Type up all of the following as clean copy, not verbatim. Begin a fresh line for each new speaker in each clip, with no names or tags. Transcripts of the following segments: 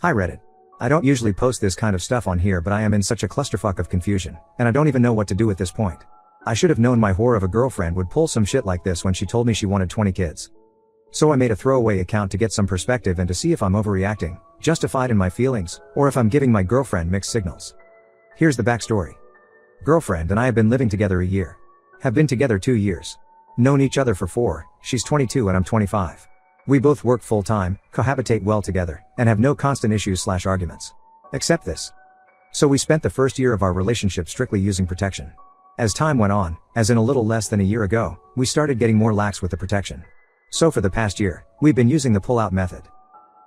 Hi Reddit. I don't usually post this kind of stuff on here, but I am in such a clusterfuck of confusion, and I don't even know what to do at this point. I should have known my whore of a girlfriend would pull some shit like this when she told me she wanted 20 kids. So I made a throwaway account to get some perspective and to see if I'm overreacting, justified in my feelings, or if I'm giving my girlfriend mixed signals. Here's the backstory. Girlfriend and I have been living together a year. Have been together 2 years. Known each other for 4, she's 22 and I'm 25. We both work full-time, cohabitate well together, and have no constant issues/arguments. Except this. So we spent the first year of our relationship strictly using protection. As time went on, as in a little less than a year ago, we started getting more lax with the protection. So for the past year, we've been using the pull-out method.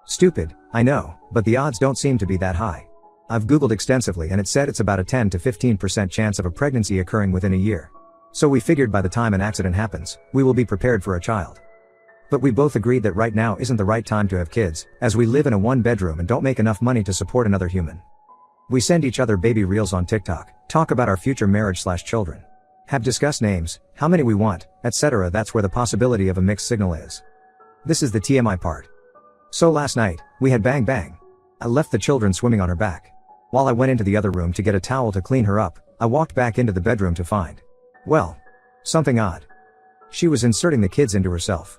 Stupid, I know, but the odds don't seem to be that high. I've Googled extensively and it said it's about a 10 to 15% chance of a pregnancy occurring within a year. So we figured by the time an accident happens, we will be prepared for a child. But we both agreed that right now isn't the right time to have kids, as we live in a one-bedroom and don't make enough money to support another human. We send each other baby reels on TikTok, talk about our future marriage/children. Have discussed names, how many we want, etc. That's where the possibility of a mixed signal is. This is the TMI part. So last night, we had bang bang. I left the children swimming on her back. While I went into the other room to get a towel to clean her up, I walked back into the bedroom to find, well, something odd. She was inserting the kids into herself.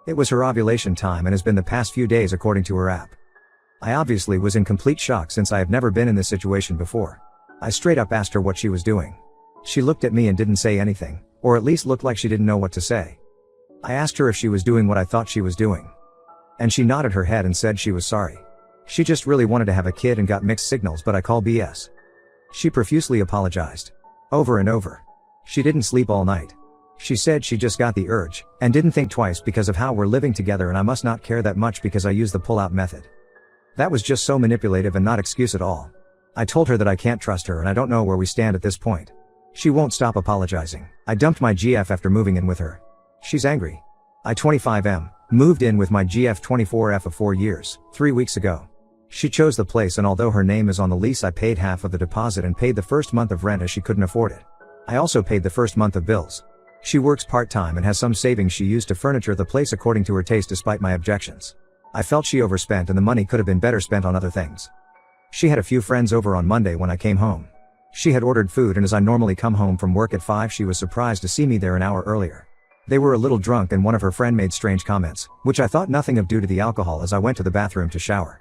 It was her ovulation time and has been the past few days according to her app. I obviously was in complete shock since I have never been in this situation before. I straight up asked her what she was doing. She looked at me and didn't say anything, or at least looked like she didn't know what to say. I asked her if she was doing what I thought she was doing. And she nodded her head and said she was sorry. She just really wanted to have a kid and got mixed signals, but I call BS. She profusely apologized. Over and over. She didn't sleep all night. She said she just got the urge, and didn't think twice because of how we're living together and I must not care that much because I use the pull-out method. That was just so manipulative and not excuse at all. I told her that I can't trust her and I don't know where we stand at this point. She won't stop apologizing. I dumped my GF after moving in with her. She's angry. I 25M, moved in with my GF 24F of 4 years, 3 weeks ago. She chose the place and although her name is on the lease I paid half of the deposit and paid the first month of rent as she couldn't afford it. I also paid the first month of bills. She works part-time and has some savings she used to furniture the place according to her taste despite my objections. I felt she overspent and the money could have been better spent on other things. She had a few friends over on Monday when I came home. She had ordered food and as I normally come home from work at 5 she was surprised to see me there an hour earlier. They were a little drunk and one of her friend made strange comments, which I thought nothing of due to the alcohol as I went to the bathroom to shower.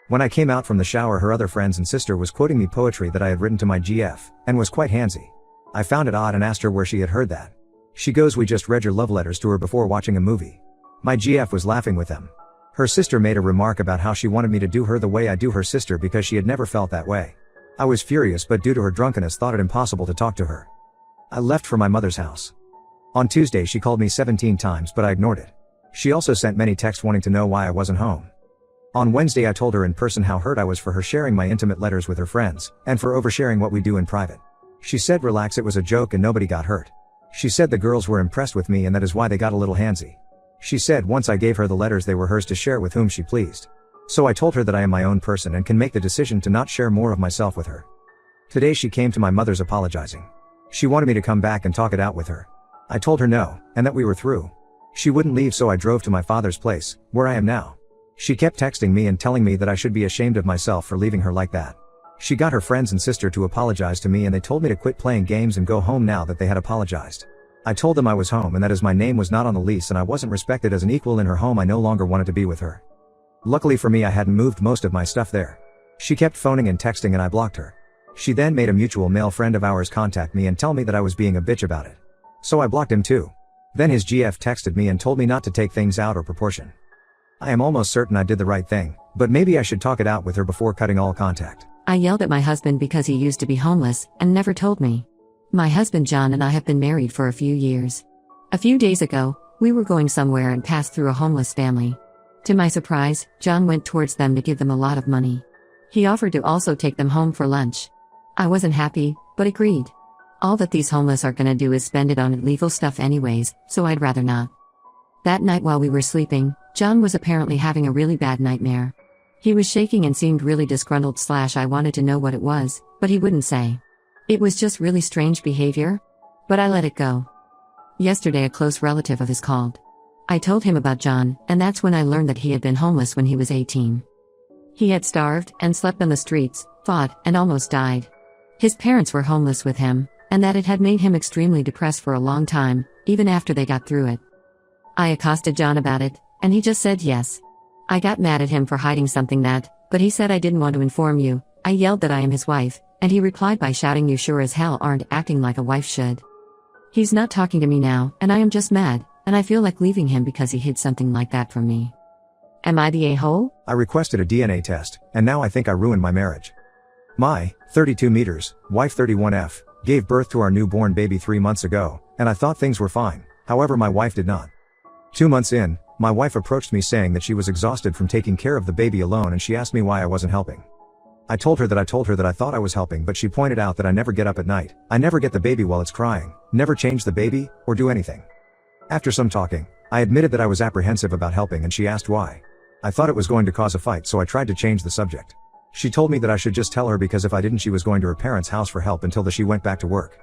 When I came out from the shower her other friends and sister was quoting me poetry that I had written to my GF, and was quite handsy. I found it odd and asked her where she had heard that. She goes, we just read your love letters to her before watching a movie. My GF was laughing with them. Her sister made a remark about how she wanted me to do her the way I do her sister because she had never felt that way. I was furious but due to her drunkenness thought it impossible to talk to her. I left for my mother's house. On Tuesday she called me 17 times but I ignored it. She also sent many texts wanting to know why I wasn't home. On Wednesday I told her in person how hurt I was for her sharing my intimate letters with her friends, and for oversharing what we do in private. She said relax, it was a joke and nobody got hurt. She said the girls were impressed with me and that is why they got a little handsy. She said once I gave her the letters they were hers to share with whom she pleased. So I told her that I am my own person and can make the decision to not share more of myself with her. Today she came to my mother's apologizing. She wanted me to come back and talk it out with her. I told her no, and that we were through. She wouldn't leave so I drove to my father's place, where I am now. She kept texting me and telling me that I should be ashamed of myself for leaving her like that. She got her friends and sister to apologize to me and they told me to quit playing games and go home now that they had apologized. I told them I was home and that as my name was not on the lease and I wasn't respected as an equal in her home I no longer wanted to be with her. Luckily for me I hadn't moved most of my stuff there. She kept phoning and texting and I blocked her. She then made a mutual male friend of ours contact me and tell me that I was being a bitch about it. So I blocked him too. Then his GF texted me and told me not to take things out of proportion. I am almost certain I did the right thing, but maybe I should talk it out with her before cutting all contact.
I yelled at my husband because he used to be homeless and never told me. My husband John and I have been married for a few years. A few days ago, we were going somewhere and passed through a homeless family. To my surprise, John went towards them to give them a lot of money. He offered to also take them home for lunch. I wasn't happy, but agreed. All that these homeless are gonna do is spend it on illegal stuff anyways, so I'd rather not. That night while we were sleeping, John was apparently having a really bad nightmare. He was shaking and seemed really disgruntled / I wanted to know what it was, but he wouldn't say. It was just really strange behavior, but I let it go. Yesterday a close relative of his called. I told him about John, and that's when I learned that he had been homeless when he was 18. He had starved and slept on the streets, fought, and almost died. His parents were homeless with him, and that it had made him extremely depressed for a long time, even after they got through it. I accosted John about it, and he just said yes. I got mad at him for hiding something but he said I didn't want to inform you. I yelled that I am his wife, and he replied by shouting you sure as hell aren't acting like a wife should. He's not talking to me now, and I am just mad, and I feel like leaving him because he hid something like that from me. Am I the a-hole?
I requested a DNA test, and now I think I ruined my marriage. My 32 meters, wife 31F, gave birth to our newborn baby 3 months ago, and I thought things were fine. However, my wife did not. 2 months in, my wife approached me saying that she was exhausted from taking care of the baby alone, and she asked me why I wasn't helping. I told her that I thought I was helping, but she pointed out that I never get up at night, I never get the baby while it's crying, never change the baby, or do anything. After some talking, I admitted that I was apprehensive about helping, and she asked why. I thought it was going to cause a fight, so I tried to change the subject. She told me that I should just tell her because if I didn't, she was going to her parents' house for help until she went back to work.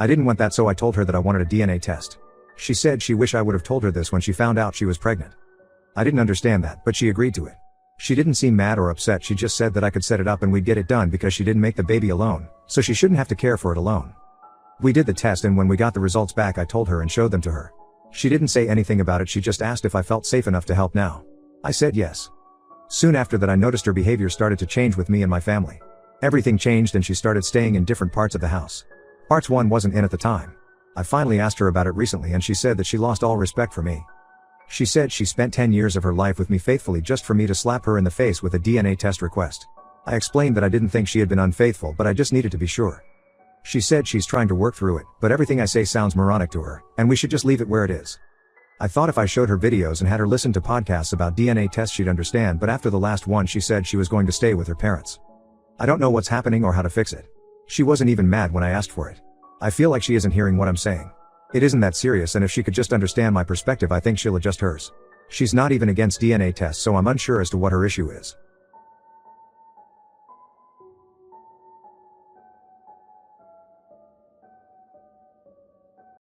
I didn't want that, so I told her that I wanted a DNA test. She said she wished I would have told her this when she found out she was pregnant. I didn't understand that, but she agreed to it. She didn't seem mad or upset, she just said that I could set it up and we'd get it done because she didn't make the baby alone, so she shouldn't have to care for it alone. We did the test, and when we got the results back I told her and showed them to her. She didn't say anything about it, she just asked if I felt safe enough to help now. I said yes. Soon after that I noticed her behavior started to change with me and my family. Everything changed and she started staying in different parts of the house. Parts 1 wasn't in at the time. I finally asked her about it recently and she said that she lost all respect for me. She said she spent 10 years of her life with me faithfully just for me to slap her in the face with a DNA test request. I explained that I didn't think she had been unfaithful, but I just needed to be sure. She said she's trying to work through it, but everything I say sounds moronic to her, and we should just leave it where it is. I thought if I showed her videos and had her listen to podcasts about DNA tests she'd understand, but after the last one she said she was going to stay with her parents. I don't know what's happening or how to fix it. She wasn't even mad when I asked for it. I feel like she isn't hearing what I'm saying. It isn't that serious, and if she could just understand my perspective I think she'll adjust hers. She's not even against DNA tests, so I'm unsure as to what her issue is.